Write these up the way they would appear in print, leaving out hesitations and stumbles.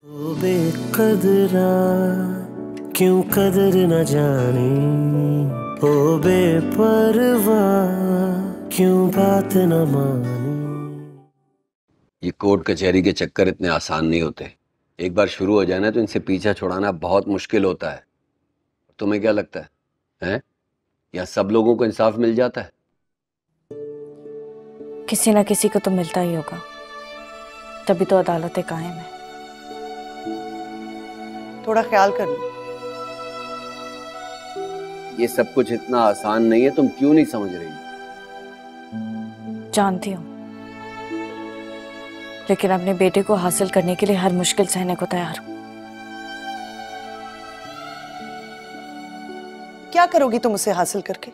ओ बेकदरा क्यों कदर न जानी, ओ बेपरवाह क्यों बात न मानी। ये कोर्ट कचहरी के चक्कर इतने आसान नहीं होते। एक बार शुरू हो जाए ना तो इनसे पीछा छुड़ाना बहुत मुश्किल होता है। तुम्हें क्या लगता है? या सब लोगों को इंसाफ मिल जाता है? किसी ना किसी को तो मिलता ही होगा, तभी तो अदालतें कायम है। थोड़ा ख्याल कर लो। ये सब कुछ इतना आसान नहीं है, तुम क्यों नहीं समझ रही? जानती हूँ, लेकिन अपने बेटे को हासिल करने के लिए हर मुश्किल सहने को तैयार हूँ। क्या करोगी तुम उसे हासिल करके?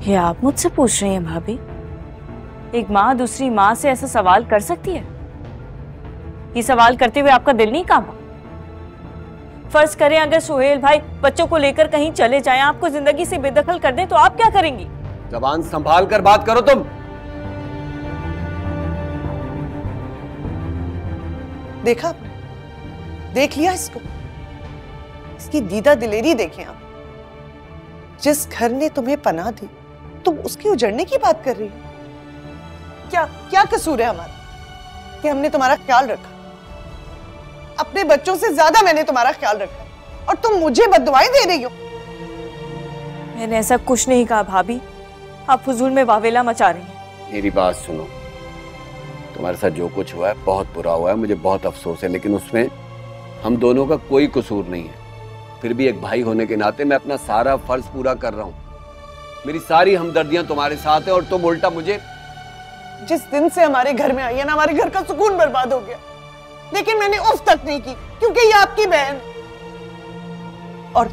ये आप मुझसे पूछ रही हैं भाभी? एक माँ दूसरी माँ से ऐसा सवाल कर सकती है? ये सवाल करते हुए आपका दिल नहीं कांपा? फर्ज करें अगर सुहेल भाई बच्चों को लेकर कहीं चले जाएं, आपको जिंदगी से बेदखल कर दें, तो आप क्या करेंगी? जबान संभाल कर बात करो तुम। देखा आपने? देख लिया इसको? इसकी दीदा दिलेरी देखें आप। जिस घर ने तुम्हें पनाह दी, तुम उसके उजड़ने की बात कर रही हो। क्या क्या कसूर है हमारा कि हमने तुम्हारा ख्याल रखा? अपने बच्चों से ज्यादा मैंने तुम्हारा ख्याल रखा और तुम मुझे बद्दुआएं दे रही हो। मैंने ऐसा कुछ नहीं कहा भाभी, आप फजूल में वावेला मचा रही हैं। मेरी बात सुनो, तुम्हारे साथ जो कुछ हुआ है बहुत बुरा हुआ है, मुझे बहुत अफसोस है, लेकिन उसमें हम दोनों का कोई कसूर नहीं है। फिर भी एक भाई होने के नाते मैं अपना सारा फर्ज पूरा कर रहा हूँ। मेरी सारी हमदर्दियां तुम्हारे साथ है और तुम उल्टा मुझे। जिस दिन से हमारे घर में आई है ना, हमारे घर का सुकून बर्बाद हो गया। लेकिन मैंने उफ तक नहीं की, क्योंकि ये आपकी बहन। और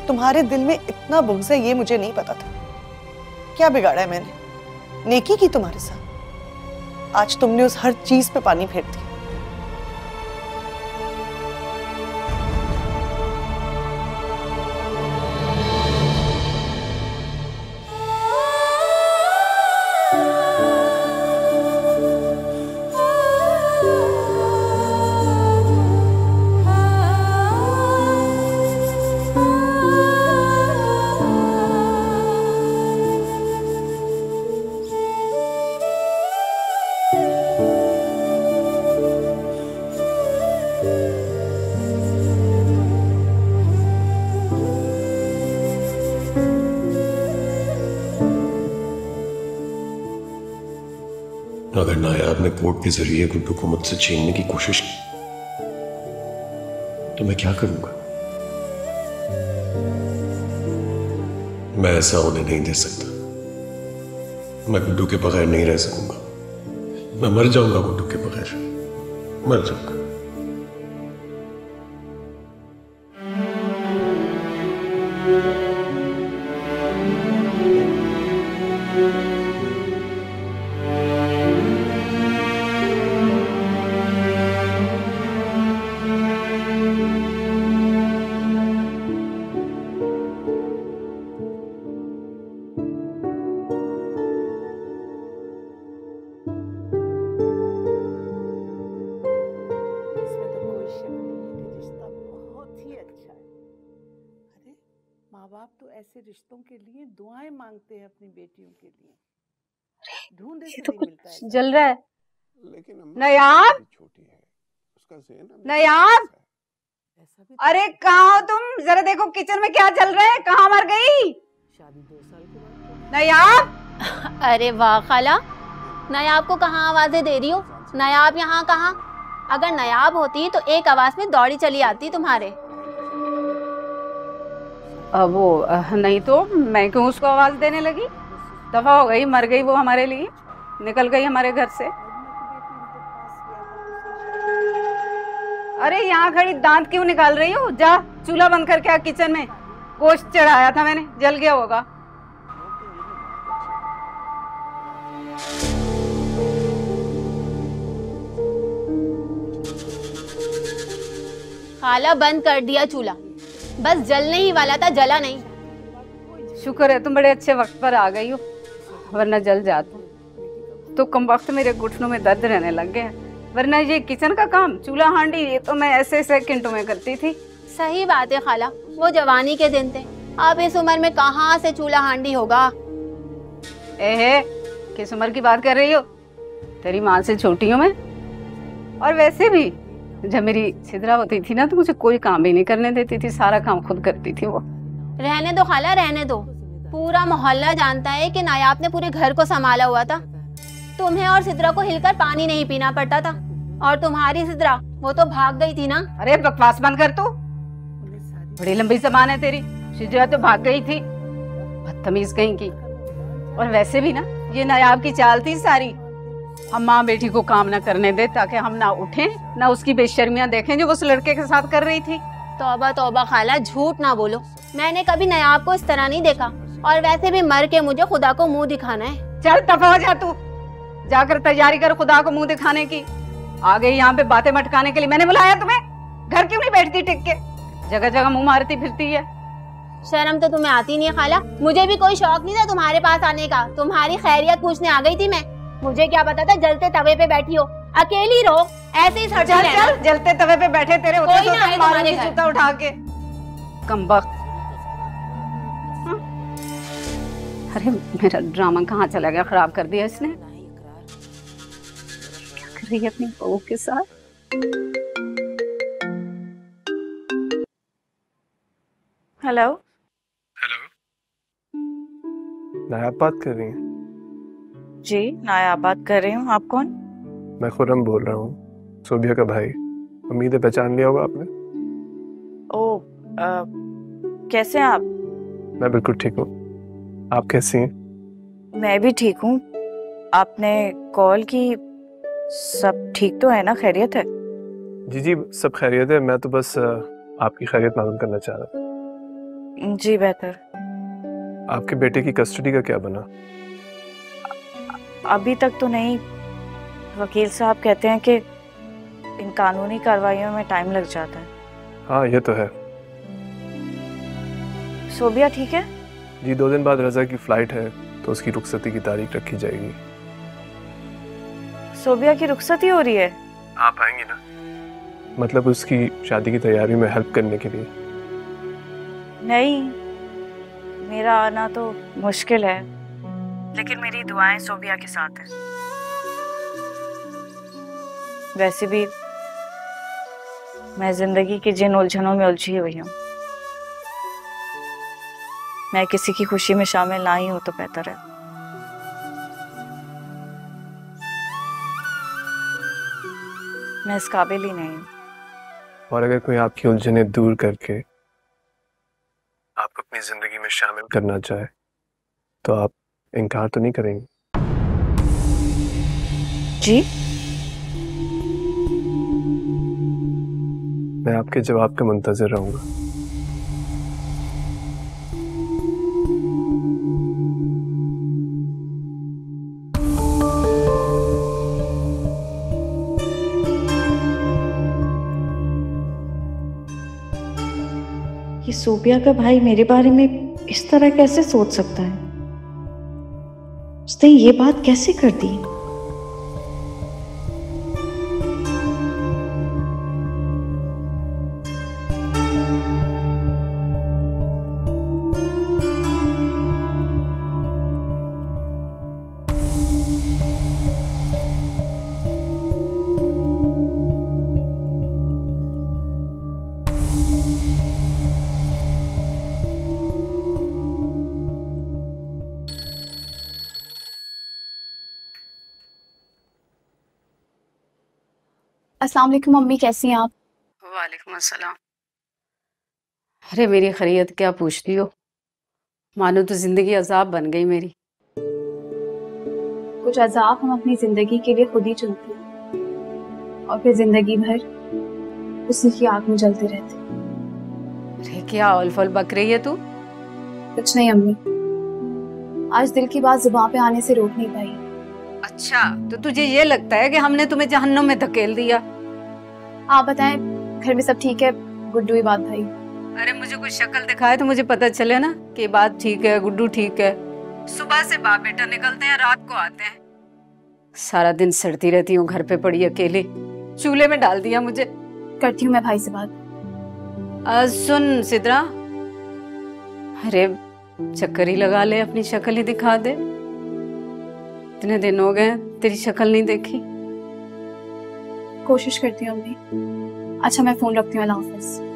तुम्हारे दिल में इतना बुग़्ज़ है, ये मुझे नहीं पता था। क्या बिगाड़ा है मैंने? नेकी की तुम्हारे साथ। आज तुमने उस हर चीज पे पानी फेर दिया। अगर नायाब ने कोर्ट के जरिए गुड्डू को मुझसे छीनने की कोशिश की तो मैं क्या करूंगा? मैं ऐसा होने नहीं दे सकता। मैं गुड्डू के बगैर नहीं रह सकूंगा। मैं मर जाऊंगा गुड्डू के बगैर, मर जाऊंगा। माँ बाप तो ऐसे रिश्तों के लिए दुआएं मांगते हैं अपनी बेटियों के लिए। ढूंढे से नहीं मिलता है। जल रहा है। नयाब, नयाब, अरे कहाँ हो तुम? जरा देखो किचन में क्या चल रहा है। कहाँ मर गई? शादी 2 साल के बाद। नयाब, अरे वाह खाला, नयाब को कहाँ आवाजें दे रही हो? नयाब यहाँ कहाँ? अगर नयाब होती तो एक आवाज में दौड़ी चली आती तुम्हारे। वो नहीं तो मैं क्यों उसको आवाज देने लगी? दफा हो गई, मर गई वो हमारे लिए, निकल गई हमारे घर से। अरे यहाँ खड़ी दांत क्यों निकाल रही हो? जा चूल्हा बंद करके आ किचन में। गोश्त चढ़ाया था मैंने, जल गया होगा। खाला बंद कर दिया चूल्हा, बस जलने ही वाला था, जला नहीं। शुक्र है तुम बड़े अच्छे वक्त पर आ गई हो, वरना जल जाता। तो कम वक्त मेरे घुटनों में दर्द रहने लग गया, वरना ये किचन का काम, चूल्हा हांडी, ये तो मैं ऐसे सेकंडों में करती थी। सही बात है खाला, वो जवानी के दिन थे, अब इस उम्र में कहाँ से चूल्हा हांडी होगा। एहे, किस उम्र की बात कर रही हो? तेरी माँ से छोटी हूँ मैं। और वैसे भी जब मेरी छिद्रा होती थी ना तो मुझे कोई काम भी नहीं करने देती थी, सारा काम खुद करती थी वो। रहने दो खाला, रहने दो। पूरा मोहल्ला जानता है कि नायाब ने पूरे घर को संभाला हुआ था। तुम्हें और सिद्रा को हिलकर पानी नहीं पीना पड़ता था, और तुम्हारी सिद्रा वो तो भाग गई थी ना। अरे बकवास बंद कर तू, बड़ी लंबी जबान है तेरी। सिद्रा तो भाग गई थी, बदतमीज कहीं की। और वैसे भी ना ये नायाब की चाल थी सारी, हम माँ बेटी को काम ना करने दे ताकि हम ना उठें ना उसकी बेशर्मियां देखें जो उस लड़के के साथ कर रही थी। तौबा तौबा खाला, झूठ ना बोलो, मैंने कभी नायाब को इस तरह नहीं देखा, और वैसे भी मर के मुझे खुदा को मुंह दिखाना है। चल दफा हो जा तू, जाकर तैयारी कर खुदा को मुंह दिखाने की। आ गई यहाँ पे बातें मटकाने के लिए। मैंने बुलाया तुम्हें? घर क्यों नहीं बैठती टिक के, जगह जगह मुंह मारती फिरती है। शर्म तो तुम्हें आती नहीं है खाला। मुझे भी कोई शौक नहीं था तुम्हारे पास आने का, तुम्हारी खैरियत पूछने आ गई थी मैं। मुझे क्या पता था जलते तवे पे बैठी हो, अकेली रहो, ऐसे ही सड़ती रहना। चल, जलते तवे पे बैठे तेरे होते कोई ना आए तुम्हारे घर। जूता उठा के कमबख्त। अरे मेरा ड्रामा कहाँ चला गया, खराब कर दिया इसने। क्या कर रही है अपनी बहू के साथ? हेलो हेलो, नायाब बात कर रही हैं? जी, नायाब बात कर रही हूँ। आप कौन? मैं खुर्रम बोल रहा हूँ, सोबिया का भाई। उम्मीद है पहचान लिया होगा आपने। ओ, कैसे हैं आप? मैं बिल्कुल ठीक हूँ, आप कैसी हैं? मैं भी ठीक हूँ। आपने कॉल की, सब ठीक तो है ना? खैरियत है? जी जी, सब खैरियत है। मैं तो बस आपकी खैरियत मालूम करना चाह रहा था। जी बेहतर। आपके बेटे की कस्टडी का क्या बना? अभी तक तो नहीं। वकील साहब कहते हैं कि इन कानूनी कार्रवाइयों में टाइम लग जाता है। हाँ ये तो है। सोबिया ठीक है? जी, 2 दिन बाद रजा की फ्लाइट है तो उसकी रुखसती की तारीख रखी जाएगी। सोबिया की रुखसती हो रही है? आप आएंगी ना? मतलब उसकी शादी की तैयारी में हेल्प करने के लिए। नहीं, मेरा आना तो मुश्किल है, लेकिन मेरी दुआएं सोबिया के साथ हैं। वैसे भी मैं जिंदगी की जिन उलझनों में उलझी हुई हूँ, मैं किसी की खुशी में शामिल ना ही हूं तो बेहतर है। मैं इस काबिल ही नहीं हूँ। और अगर कोई आपकी उलझनें दूर करके आपको अपनी जिंदगी में शामिल करना चाहे तो आप इनकार तो नहीं करेंगे? जी? मैं आपके जवाब का मुंतजर रहूंगा। ये सोबिया का भाई मेरे बारे में इस तरह कैसे सोच सकता है? उसने ये बात कैसे कर दी? अस्सलाम वालेकुम मम्मी, कैसी हैं आप? वालेकुम अस्सलाम। अरे मेरी खैरियत क्या पूछती हो, मानो तो जिंदगी अजाब बन गई मेरी। कुछ अजाब हम अपनी जिंदगी के लिए खुद ही चुनते हैं और फिर जिंदगी भर उसी की आग में जलते रहते हैं। अरे क्या औल-फौल बक रही है तू? कुछ नहीं अम्मी, आज दिल की बात जुबान पे आने से रोक नहीं पाई। अच्छा, तो तुझे ये लगता है कि हमने तुम्हें जहन्नुम में धकेल दिया? आप बताएं, घर में सब ठीक है? गुड्डू, इबाद भाई? अरे मुझे कोई शक्ल दिखाए तो मुझे पता चले ना कि बात ठीक है, गुड्डू ठीक है। सुबह से बाप बेटा निकलते हैं, रात को आते हैं। सारा दिन सड़ती रहती हूँ घर पे पड़ी अकेली। चूल्हे में डाल दिया मुझे। करती हूँ मैं भाई से बात। सुन सिद्रा, अरे चक्कर ही लगा ले, अपनी शक्ल ही दिखा दे। इतने दिन हो गए तेरी शक्ल नहीं देखी। कोशिश करती हूँ अम्मी। अच्छा मैं फोन रखती हूँ, अल्लाह हाफिज।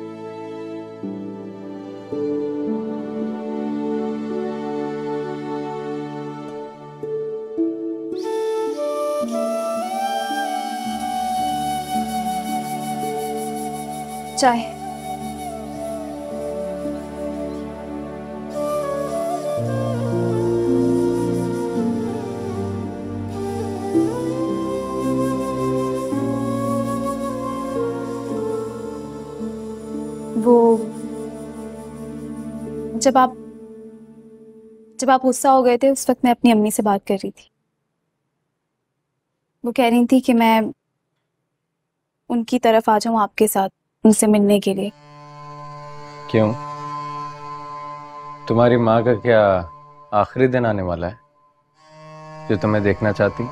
चाय। वो जब आप गुस्सा हो गए थे उस वक्त मैं अपनी अम्मी से बात कर रही थी। वो कह रही थी कि मैं उनकी तरफ आ जाऊं आपके साथ उनसे मिलने के लिए। क्यों? तुम्हारी माँ का क्या आखिरी दिन आने वाला है जो तुम्हें देखना चाहती?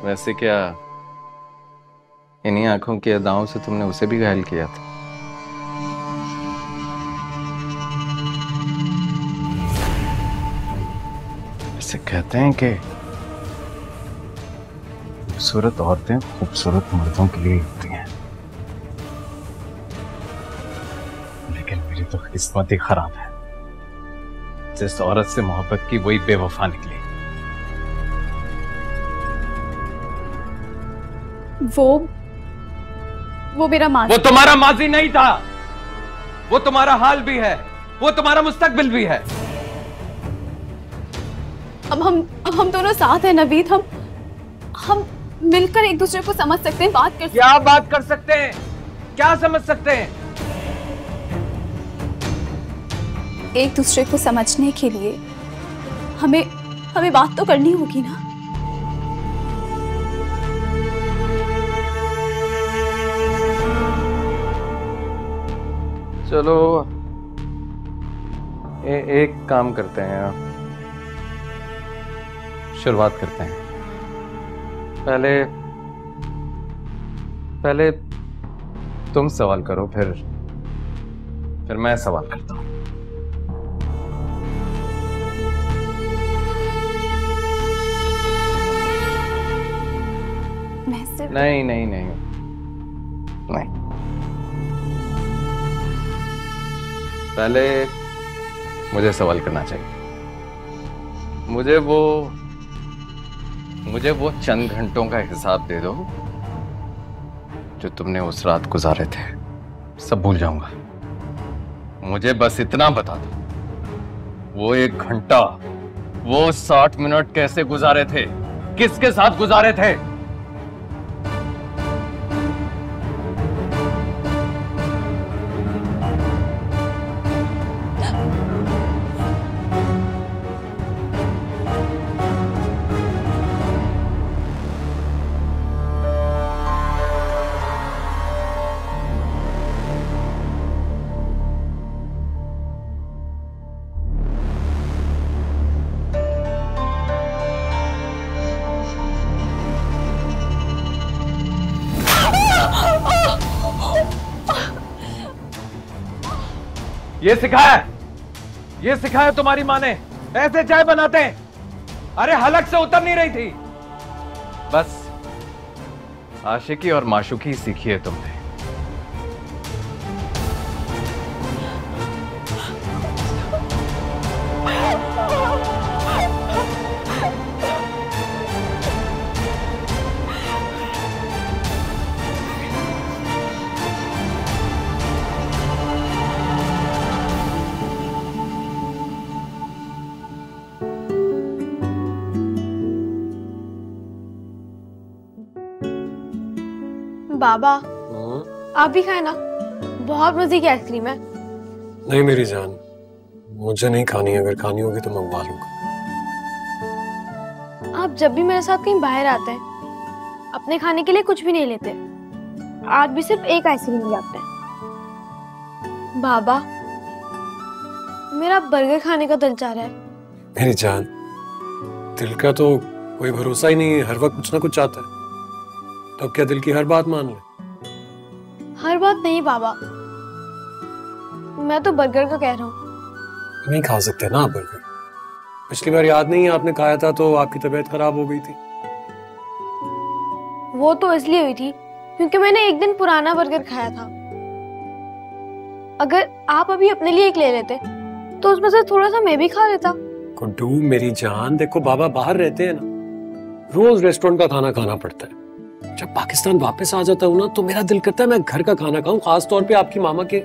वैसे क्या इन्हीं आंखों की अदाओं से तुमने उसे भी घायल किया था? ऐसे कहते हैं कि खूबसूरत औरतें खूबसूरत मर्दों के लिए होती हैं, लेकिन मेरी तो किस्मत ही खराब है। जिस औरत से मोहब्बत की वही बेवफा निकली। वो मेरा माजी। वो तुम्हारा माजी नहीं था, वो तुम्हारा हाल भी है, वो तुम्हारा मुस्तकबिल भी है। अब हम दोनों साथ हैं नवीद। हम मिलकर एक दूसरे को समझ सकते हैं, बात कर सकते हैं। क्या बात कर सकते हैं? क्या समझ सकते हैं? एक दूसरे को समझने के लिए हमें बात तो करनी होगी ना। चलो एक काम करते हैं, शुरुआत करते हैं। पहले तुम सवाल करो, फिर मैं सवाल करता हूं। नहीं। पहले मुझे सवाल करना चाहिए। मुझे वो चंद घंटों का हिसाब दे दो जो तुमने उस रात गुजारे थे। सब भूल जाऊंगा। मुझे बस इतना बता दो, वो 1 घंटा, वो 60 मिनट कैसे गुजारे थे, किसके साथ गुजारे थे? ये सिखाया तुम्हारी माँ ने? ऐसे चाय बनाते हैं? अरे हलक से उतर नहीं रही थी। बस आशिकी और माशूकी सीखी है तुमने। बाबा आप भी खाए ना, बहुत मजे की आइसक्रीम है। नहीं मेरी जान, मुझे नहीं खानी। अगर खानी होगी तो मंगवा लूंगा। आप जब भी मेरे साथ कहीं बाहर आते हैं अपने खाने के लिए कुछ भी नहीं लेते। आज भी सिर्फ एक आइसक्रीम ले आते हैं। बाबा, मेरा बर्गर खाने का दिल चाह रहा है। मेरी जान, दिल का तो कोई भरोसा ही नहीं है, हर वक्त कुछ ना कुछ चाहता है। तो अब क्या दिल की हर बात मान ले? हर बात नहीं बाबा, मैं तो बर्गर का कह रहा हूँ। नहीं खा सकते ना आप बर्गर। पिछली बार याद नहीं है आपने खाया था तो आपकी तबीयत खराब हो गई थी। वो तो इसलिए हुई थी क्योंकि मैंने एक दिन पुराना बर्गर खाया था। अगर आप अभी अपने लिए एक ले लेते तो उसमें से थोड़ा सा मैं भी खा लेता। गुड्डू मेरी जान, देखो बाबा बाहर रहते हैं ना, रोज रेस्टोरेंट का खाना खाना पड़ता है। जब पाकिस्तान वापस आ जाता हूँ ना तो मेरा दिल करता है मैं घर का खाना खाऊं, खास तौर पे आपकी मामा के।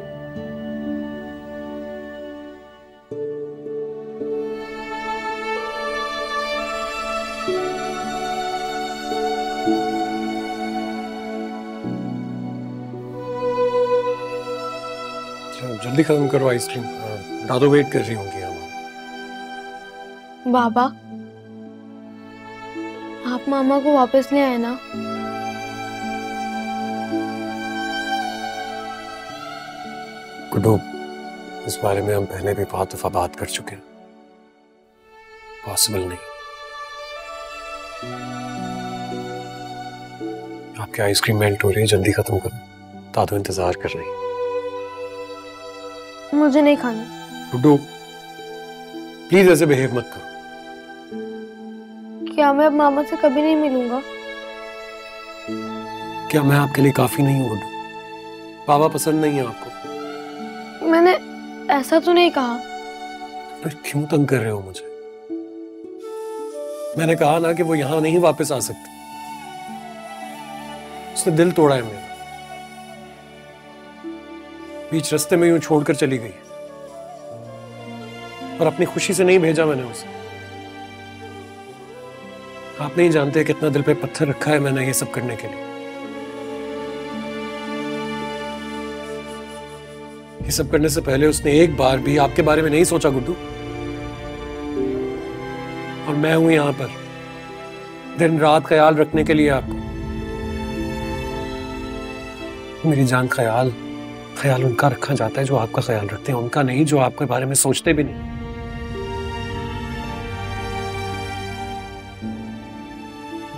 जल्दी खत्म करो आइसक्रीम, दादू वेट कर रही होंगी। बाबा, आप मामा को वापस ले आए ना? गुड्डू, इस बारे में हम पहले भी बहुत दफा बात कर चुके हैं। पॉसिबल नहीं। आपकी आइसक्रीम मेल्ट हो रही है, जल्दी खत्म करो, दादू इंतजार कर रही है। मुझे नहीं खाना। गुड्डू प्लीज ऐसे बिहेव मत करो। क्या मैं अब मामा से कभी नहीं मिलूंगा? क्या मैं आपके लिए काफी नहीं हूँ गुड्डू? बाबा पसंद नहीं है आपको? मैंने ऐसा तो नहीं कहा। फिर क्यों तंग कर रहे हो मुझे? मैंने कहा ना कि वो यहां नहीं वापस आ सकती। उसने दिल तोड़ा है मेरा, बीच रास्ते में यूं छोड़कर चली गई। और अपनी खुशी से नहीं भेजा मैंने उसे। आप नहीं जानते कितना दिल पे पत्थर रखा है मैंने ये सब करने के लिए। ये सब करने से पहले उसने एक बार भी आपके बारे में नहीं सोचा गुड्डू। और मैं हूं यहां पर दिन रात ख्याल रखने के लिए आपको। मेरी जान, ख्याल उनका रखा जाता है जो आपका ख्याल रखते हैं, उनका नहीं जो आपके बारे में सोचते भी नहीं।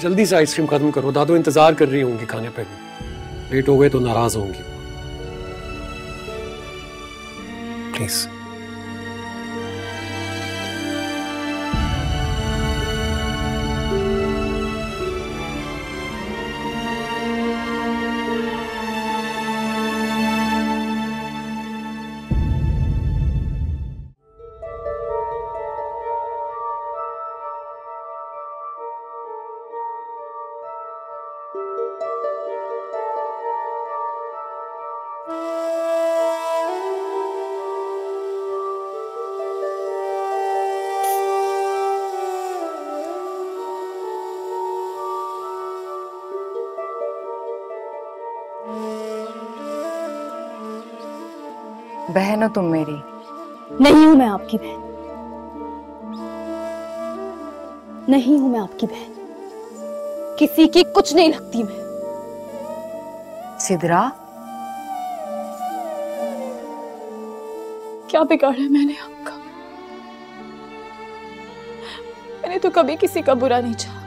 जल्दी से आइसक्रीम खत्म करो, दादू इंतजार कर रही होंगी खाने पे। लेट हो गए तो नाराज होंगी प्लीज। बहन हो तुम मेरी। नहीं हूं मैं आपकी बहन, नहीं हूं मैं आपकी बहन, किसी की कुछ नहीं लगती मैं। सिद्रा, क्या बिगाड़ा है मैंने आपका? मैंने तो कभी किसी का बुरा नहीं चाहा।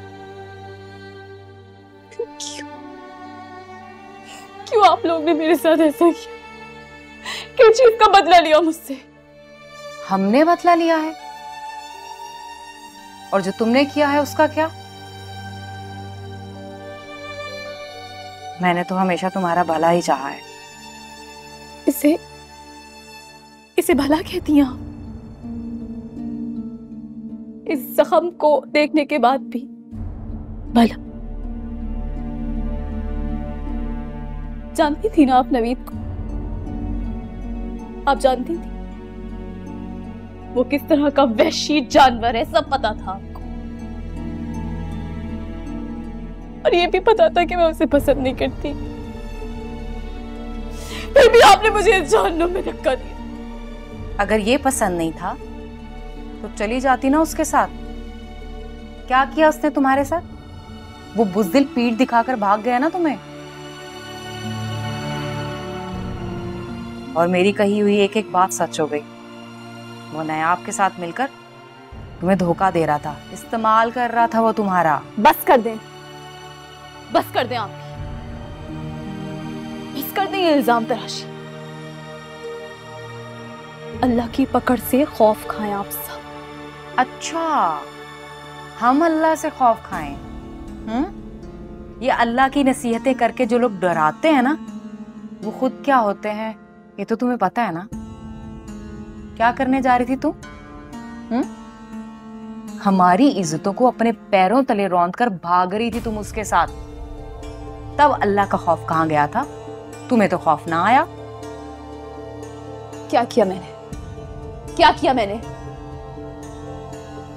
क्यों आप लोग ने मेरे साथ ऐसा किया? किस चीज का बदला लिया मुझसे? हमने बदला लिया है, और जो तुमने किया है उसका क्या? मैंने तो हमेशा तुम्हारा भला ही चाहा है। इसे भला कहती हैं आप? इस जख्म को देखने के बाद भी भला? जानती थी ना आप नवीद को? आप जानती थी वो किस तरह का वहशी जानवर है, सब पता था आपको। और ये भी पता था कि मैं उसे पसंद नहीं करती, फिर भी आपने मुझे इस जहन्नुम में धक्का दिया। अगर ये पसंद नहीं था तो चली जाती ना उसके साथ। क्या किया उसने तुम्हारे साथ? वो बुज़दिल पीठ दिखाकर भाग गया ना तुम्हें। और मेरी कही हुई एक एक बात सच हो गई। वो नायाब के साथ मिलकर तुम्हें धोखा दे रहा था, इस्तेमाल कर रहा था वो तुम्हारा। बस कर दें, बस कर दें आप, बस कर दें ये इल्जाम तराशी। अल्लाह की पकड़ से खौफ खाएं आप सब। अच्छा, हम अल्लाह से खौफ खाएं? ये अल्लाह की नसीहतें करके जो लोग डराते हैं ना, वो खुद क्या होते हैं ये तो तुम्हें पता है ना। क्या करने जा रही थी तुम? हमारी इज्जतों को अपने पैरों तले रौंद कर भाग रही थी तुम उसके साथ। तब अल्लाह का खौफ कहाँ गया था? तुम्हें तो खौफ ना आया। क्या किया मैंने? क्या किया मैंने?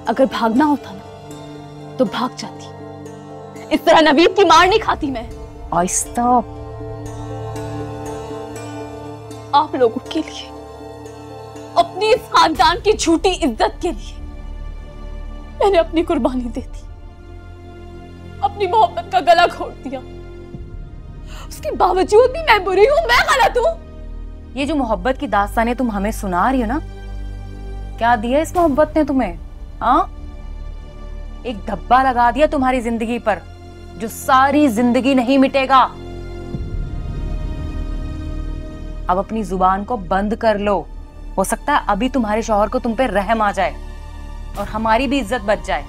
अगर भागना होता ना तो भाग जाती। इस तरह नवीद की मार नहीं खाती मैं। आहिस्ता। आप लोगों के लिए, अपनी इस खानदान की झूठी इज्जत के लिए मैंने अपनी कुर्बानी दे दी, अपनी मोहब्बत का गला घोट दिया। उसके बावजूद भी मैं बुरी हूं, मैं गलत हूं। ये जो मोहब्बत की दास्तानें तुम हमें सुना रही हो ना, क्या दिया इस मोहब्बत ने तुम्हें? हाँ, एक धब्बा लगा दिया तुम्हारी जिंदगी पर जो सारी जिंदगी नहीं मिटेगा। अब अपनी जुबान को बंद कर लो। हो सकता है अभी तुम्हारे शौहर को तुम पे रहम आ जाए और हमारी भी इज्जत बच जाए।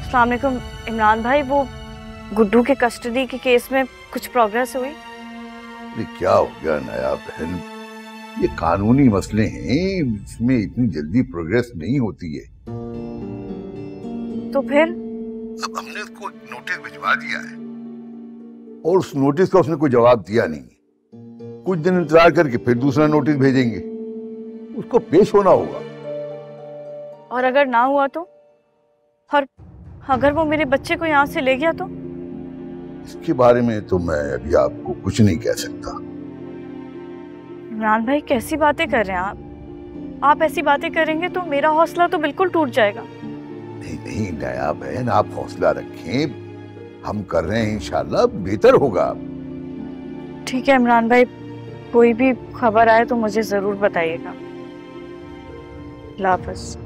अस्सलाम वालेकुम इमरान भाई, वो गुड्डू के कस्टडी के केस में कुछ प्रोग्रेस हुई? क्या हो गया नायाब बहन, ये कानूनी मसले हैं, इसमें इतनी जल्दी प्रोग्रेस नहीं होती है। तो फिर? अब हमने उसको नोटिस भिजवा दिया है और उस नोटिस का उसने कोई जवाब दिया नहीं। कुछ दिन इंतजार करके फिर दूसरा नोटिस भेजेंगे, उसको पेश होना होगा। और अगर ना हुआ तो? और अगर वो मेरे बच्चे को यहाँ से ले गया तो? इसके बारे में तो मैं अभी आपको कुछ नहीं कह सकता। इमरान भाई कैसी बातें कर रहे हैं आप ऐसी बातें करेंगे तो मेरा हौसला तो बिल्कुल टूट जाएगा। नहीं नहीं नायाब बहन, आप हौसला रखें, हम कर रहे हैं, इंशाल्लाह बेहतर होगा। ठीक है इमरान भाई, कोई भी खबर आए तो मुझे जरूर बताइएगा। अल्लाह हाफ़िज़।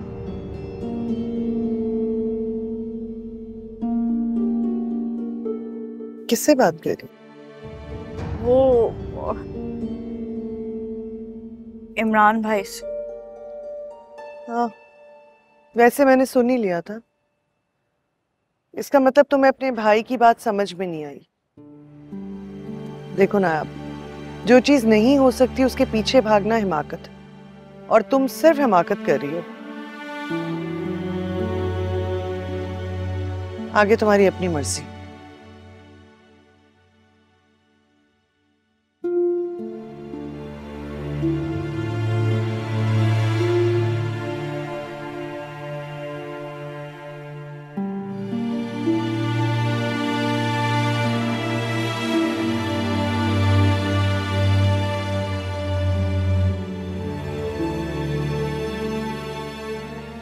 किससे बात कर रही? वो इमरान भाई से। हाँ, वैसे मैंने सुन ही लिया था। इसका मतलब तुम्हें अपने भाई की बात समझ में नहीं आई। देखो नायाब, जो चीज नहीं हो सकती उसके पीछे भागना हिमाकत है, और तुम सिर्फ हिमाकत कर रही हो। आगे तुम्हारी अपनी मर्जी।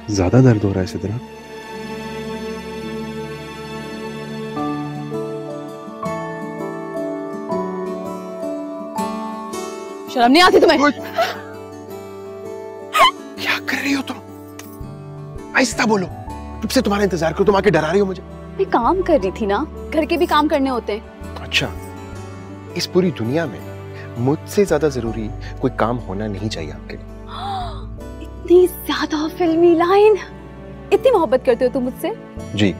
ज्यादा दर्द हो रहा है सिद्रा? शर्म नहीं आती तुम्हें? क्या कर रही हो तुम? आहिस्ता बोलो, कब से तुम्हारा इंतजार करो, तुम आके डरा रही हो मुझे। मैं काम कर रही थी ना, घर के भी काम करने होते हैं। अच्छा, इस पूरी दुनिया में मुझसे ज्यादा जरूरी कोई काम होना नहीं चाहिए आपके लिए। इतनी ज्यादा फिल्मी लाइन, इतनी मोहब्बत करते हो तुम मुझसे? जी,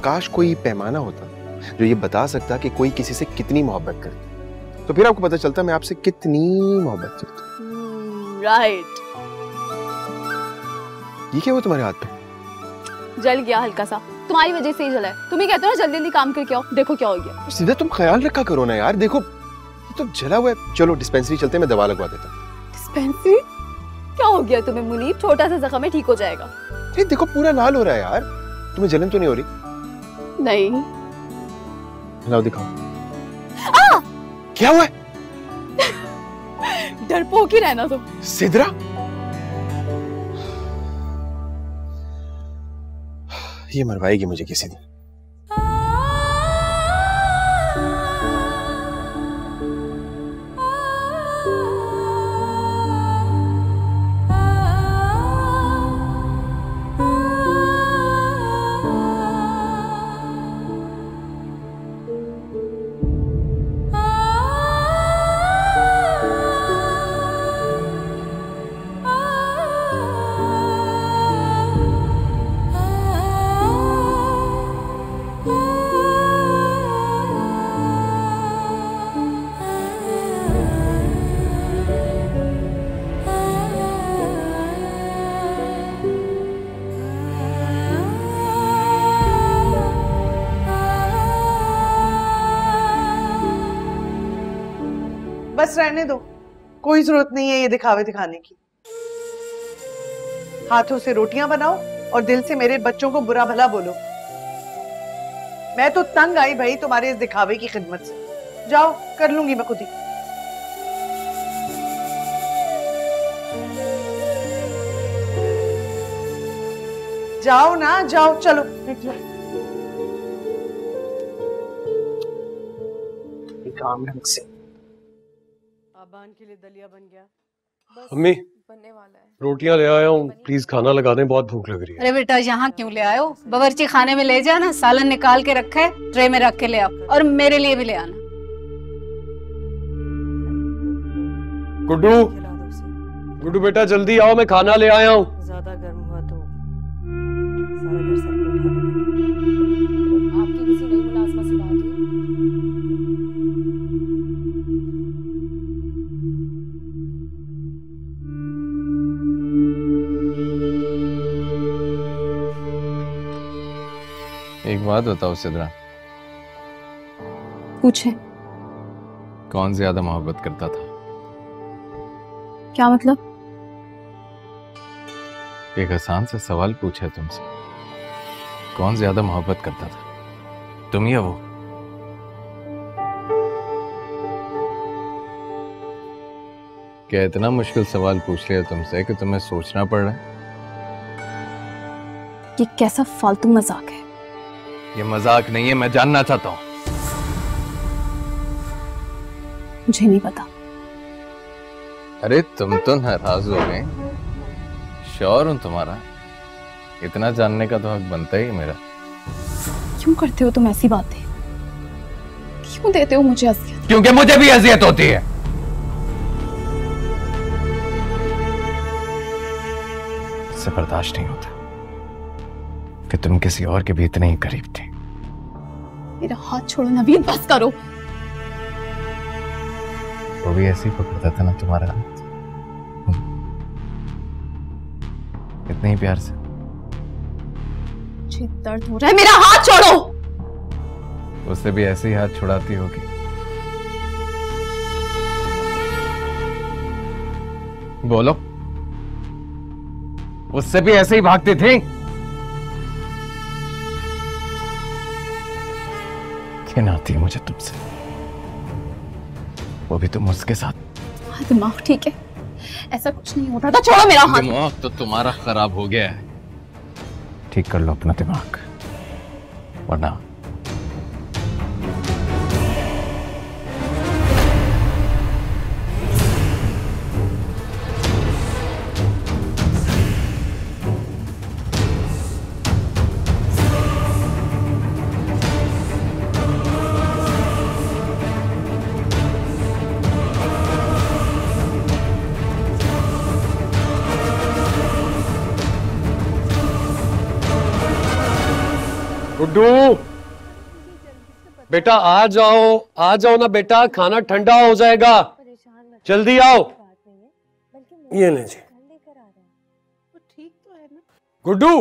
काश कोई पैमाना होता जो ये बता सकता कि कोई किसी से कितनी मोहब्बत करे, तो फिर आपको पता चलता मैं आपसे कितनी मोहब्बत करता हूँ। राइट। ये क्या हुआ तुम्हारे हाथ पे? जल गया हल्का सा, तुम्हारी वजह से ही जला है। तुम ही कहते हो ना जल्दी जल्दी काम करके आओ, देखो क्या हो गया। सीधा तुम ख्याल रखा करो ना यार, देखो ये तो जला हुआ है। चलो डिस्पेंसरी चलते हैं, मैं दवा लगवा देता हूँ। डिस्पेंसरी? क्या हो गया तुम्हें मुनीब? छोटा सा जख्म है, ठीक हो जाएगा। अरे देखो पूरा लाल हो रहा है यार, तुम्हें जलन तो नहीं हो रही? नहीं। लाओ दिखाओ। क्या हुआ है? डरपोक ही रहना तो। सिद्रा, ये मरवाएगी मुझे किसी दिन। बस रहने दो, कोई जरूरत नहीं है ये दिखावे दिखाने की। हाथों से रोटियां बनाओ और दिल से मेरे बच्चों को बुरा भला बोलो। मैं तो तंग आई भाई तुम्हारे इस दिखावे की खिदमत से। जाओ, कर लूंगी मैं खुद ही। जाओ ना, जाओ, चलो काम है मुझसे। आबान के लिए दलिया बन गया। अम्मी, बनने वाला है। रोटियां ले आया हूँ, प्लीज खाना लगा दें, बहुत भूख लग रही है। अरे बेटा यहाँ क्यों ले आयो? बावर्ची खाने में ले जाना, सालन निकाल के रखा है, ट्रे में रख के ले आओ और मेरे लिए भी ले आना। गुड्डू, गुड्डू बेटा जल्दी आओ, मैं खाना ले आया हूँ। ज्यादा गर्म हुआ तो सारा घर सर पे उठा लेना। आपकी किसी नई मुलाजमा से बात हुई? एक बात बताओ सिद्रा, पूछे। कौन ज्यादा मोहब्बत करता था? क्या मतलब? एक आसान सा सवाल पूछा तुमसे, कौन ज्यादा मोहब्बत करता था, तुम या वो? क्या इतना मुश्किल सवाल पूछ लिया तुमसे कि तुम्हें सोचना पड़ रहा है? ये कैसा फालतू मजाक है? ये मजाक नहीं है, मैं जानना चाहता हूं। मुझे नहीं पता। अरे तुम तो नाराज हो गए, श्योर हूं तुम्हारा, इतना जानने का तो हक बनता ही मेरा। क्यों करते हो तुम ऐसी बातें? क्यों देते हो मुझे अज़ियत? क्योंकि मुझे भी अज़ियत होती है। इससे बर्दाश्त नहीं होता कि तुम किसी और के भी इतने ही करीब थे। मेरा हाथ छोड़ो नवीन, बस करो। वो भी ऐसे ही पकड़ता था ना तुम्हारा हाथ, इतने ही प्यार से। मुझे दर्द हो रहा है, मेरा हाथ छोड़ो। उससे भी ऐसे ही हाथ छुड़ाती होगी। बोलो, उससे भी ऐसे ही भागती थी? घिन आती है मुझे तुमसे, वो भी तुम उसके साथ। दिमाग ठीक है, ऐसा कुछ नहीं होता था। छोड़ो मेरा हाथ। दिमाग तो तुम्हारा खराब हो गया है, ठीक कर लो अपना दिमाग, वरना गुड्डू, बेटा आ जाओ ना बेटा, खाना ठंडा हो जाएगा, जल्दी आओ। ये ले जी। गुड्डू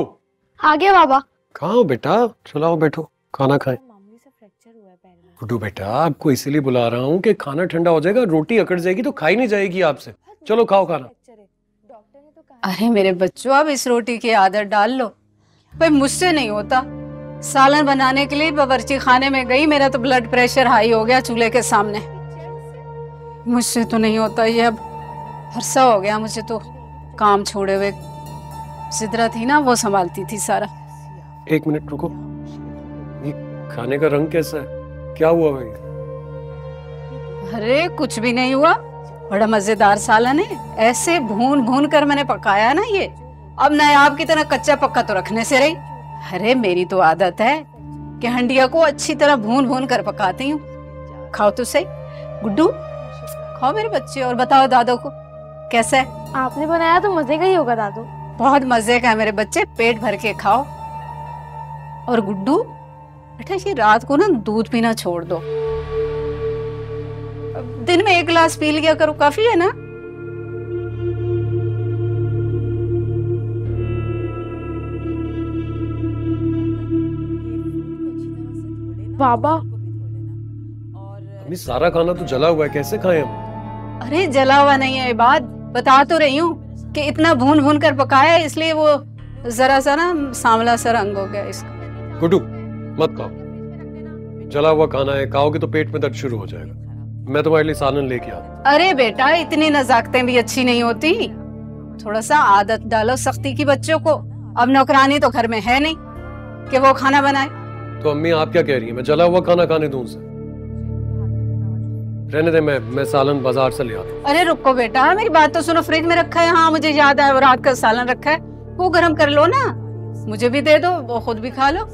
आ गया बाबा। कहाँ हो बेटा? चलाओ बैठो, खाना खाए। गुड्डू बेटा आपको इसीलिए बुला रहा हूँ कि खाना ठंडा हो जाएगा, रोटी अकड़ जाएगी तो खाई नहीं जाएगी आपसे। चलो खाओ खाना। अरे मेरे बच्चों, अब इस रोटी की आदत डाल लो। भाई मुझसे नहीं होता। सालन बनाने के लिए बावर्ची खाने में गई, मेरा तो ब्लड प्रेशर हाई हो गया चूल्हे के सामने। मुझसे तो नहीं होता ये, अब हर्सा हो गया मुझे तो। काम छोड़े हुए सिद्रा थी ना, वो संभालती थी सारा। 1 मिनट रुको, ये खाने का रंग कैसा है? क्या हुआ भाई? अरे कुछ भी नहीं हुआ, बड़ा मजेदार सालन है। ऐसे भून भून कर मैंने पकाया ना ये, अब नायाब की तरह कच्चा पक्का तो रखने से रही। अरे मेरी तो आदत है कि हंडिया को अच्छी तरह भून भून कर पकाती हूँ। खाओ तो सही गुड्डू, खाओ मेरे बच्चे, और बताओ दादो को कैसा है? आपने बनाया तो मजे का ही होगा दादू। बहुत मजे का है मेरे बच्चे, पेट भर के खाओ। और गुड्डू बेटा, ये रात को ना दूध पीना छोड़ दो। दिन में 1 गिलास पी लिया करो, काफी है ना। बाबा अम्मी सारा खाना तो जला हुआ है, कैसे खाएं हम? अरे जला हुआ नहीं है, बात बता तो रही हूँ कि इतना भून भून कर पकाया, इसलिए वो जरा सा ना सांवला सा रंग हो गया इसका। गुड्डू मत खाओ, जला हुआ खाना है, खाओगे तो पेट में दर्द शुरू हो जाएगा। मैं तुम्हारे लिए सालन लेके आता। अरे बेटा, इतनी नजाकतें भी अच्छी नहीं होती, थोड़ा सा आदत डालो सख्ती की बच्चों को। अब नौकरानी तो घर में है नहीं कि वो खाना बनाए। तो अम्मी आप क्या कह रही हैं, मैं जला हुआ खाना खाने दूं उनसे? रहने दे, मैं सालन बाजार से ले आता हूं। अरे रुको बेटा, मेरी बात तो सुनो। फ्रिज में रखा है, हाँ मुझे याद है, रात का सालन रखा है, वो गर्म कर लो ना, मुझे भी दे दो, वो खुद भी खा लो।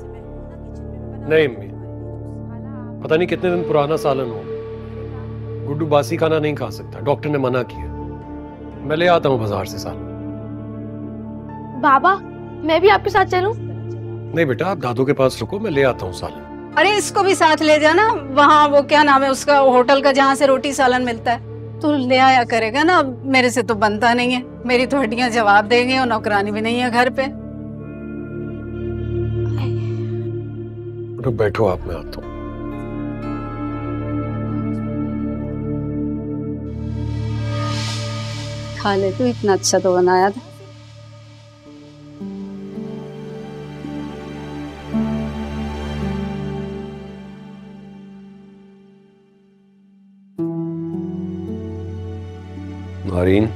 नहीं अम्मी, पता नहीं कितने दिन पुराना सालन हो, गुड्डू बासी खाना नहीं खा सकता, डॉक्टर ने मना किया। मैं ले आता हूँ बाजार से सालन। बाबा मैं भी आपके साथ चलूं? नहीं बेटा, आप दादू के पास रुको, मैं ले आता हूँ सालन। अरे इसको भी साथ ले जाना, वहाँ वो क्या नाम है उसका होटल का, जहाँ से रोटी सालन मिलता है, तो ले आया करेगा ना। मेरे से तो बनता नहीं है, मेरी तो हड्डियां जवाब देंगे, और नौकरानी भी नहीं है घर पे। तो बैठो आप, मैं आता हूँ। खाने तो इतना अच्छा तो बनाया था। नौरीन,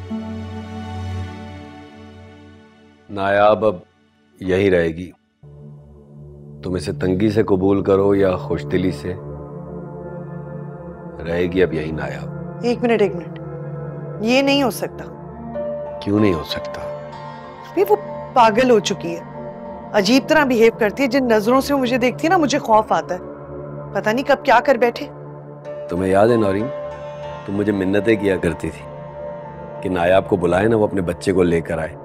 नायाब अब यही रहेगी। तुम इसे तंगी से कबूल करो या खुशदिली से, रहेगी अब यही नायाब। 1 मिनट, ये नहीं हो सकता। क्यों नहीं हो सकता? वो पागल हो चुकी है, अजीब तरह बिहेव करती है। जिन नजरों से वो मुझे देखती है ना, मुझे खौफ आता है, पता नहीं कब क्या कर बैठे। तुम्हें याद है नौरीन, तुम मुझे मिन्नतें किया करती थी कि नायाब को बुलाए ना, वो अपने बच्चे को लेकर आए।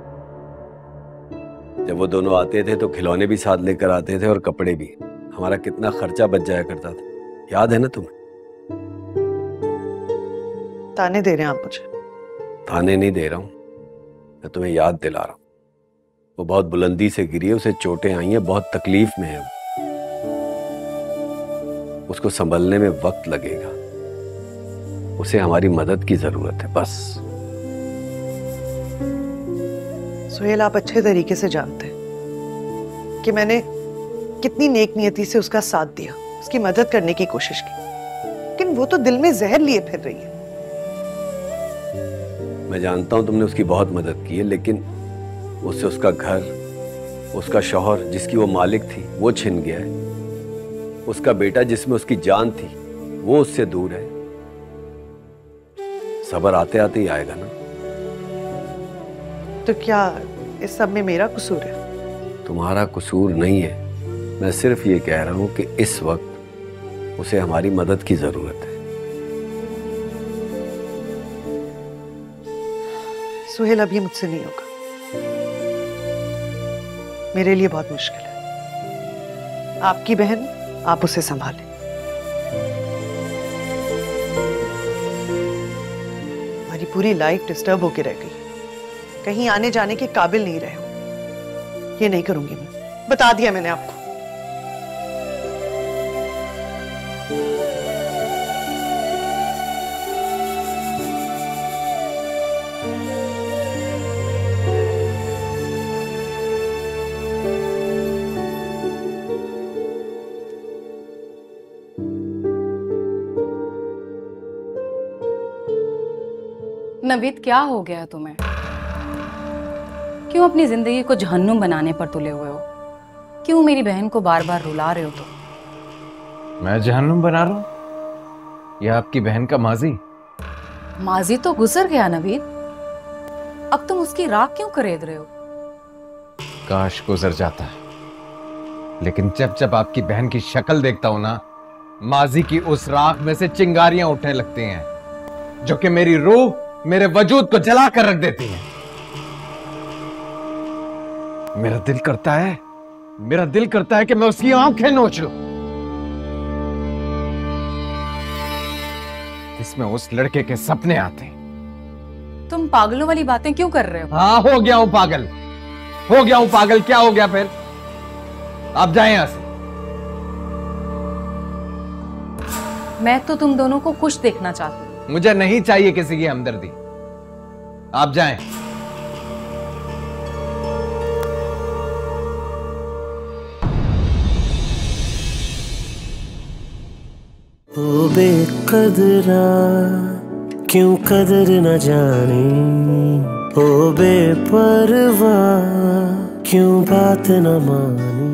जब वो दोनों आते थे तो खिलौने भी साथ लेकर आते थे और कपड़े भी। हमारा कितना खर्चा बच जाया करता था, याद है ना तुम्हें? ताने दे रहे हैं आप मुझे? ताने नहीं दे रहा हूं, मैं तुम्हें याद दिला रहा हूं। वो बहुत बुलंदी से गिरी है, उसे चोटें आई हैं, बहुत तकलीफ में है। उसको संभलने में वक्त लगेगा, उसे हमारी मदद की जरूरत है बस। सुहेल, आप अच्छे तरीके से जानते हैं कि मैंने कितनी नेक नियति से उसका साथ दिया, उसकी मदद करने की कोशिश की, लेकिन वो तो दिल में जहर लिए फिर रही है। मैं जानता हूं तुमने उसकी बहुत मदद की है, लेकिन उससे उसका घर, उसका शौहर जिसकी वो मालिक थी, वो छिन गया है। उसका बेटा जिसमें उसकी जान थी, वो उससे दूर है। सब्र आते आते ही आएगा ना। तो क्या इस सब में मेरा कसूर है? तुम्हारा कसूर नहीं है, मैं सिर्फ ये कह रहा हूं कि इस वक्त उसे हमारी मदद की जरूरत है। सुहेल, अब ये मुझसे नहीं होगा, मेरे लिए बहुत मुश्किल है। आपकी बहन, आप उसे संभालें। मेरी पूरी लाइफ डिस्टर्ब होके रह गई। कहीं आने जाने के काबिल नहीं रहे हो। ये नहीं करूंगी मैं, बता दिया मैंने आपको। नवीद, क्या हो गया तुम्हें? क्यों अपनी जिंदगी को जहन्नुम बनाने पर तुले हुए हो? क्यों मेरी बहन को बार बार रुला रहे हो तुम? मैं जहन्नुम बना रहा हूं? यह आपकी बहन का माजी? माजी तो गुजर गया नवीद, अब तुम उसकी राख क्यों खरीद रहे हो? काश गुजर जाता है, लेकिन जब जब आपकी बहन की शक्ल देखता हूं ना, माजी की उस राख में से चिंगारियां उठने लगती हैं, जो कि मेरी रूह, मेरे वजूद को जला कर रख देती है। मेरा दिल करता है कि मैं उसकी आंखें नोच लूं, इसमें उस लड़के के सपने आते हैं। तुम पागलों वाली बातें क्यों कर रहे हो? हाँ, हो गया हूं पागल। क्या हो गया फिर? आप जाएं यहां से। मैं तो तुम दोनों को खुश देखना चाहती हूँ। मुझे नहीं चाहिए किसी की हमदर्दी, आप जाएं। ओ बेकदरा क्यों कदर न जानी, ओ बेपरवाह क्यों बात न मानी।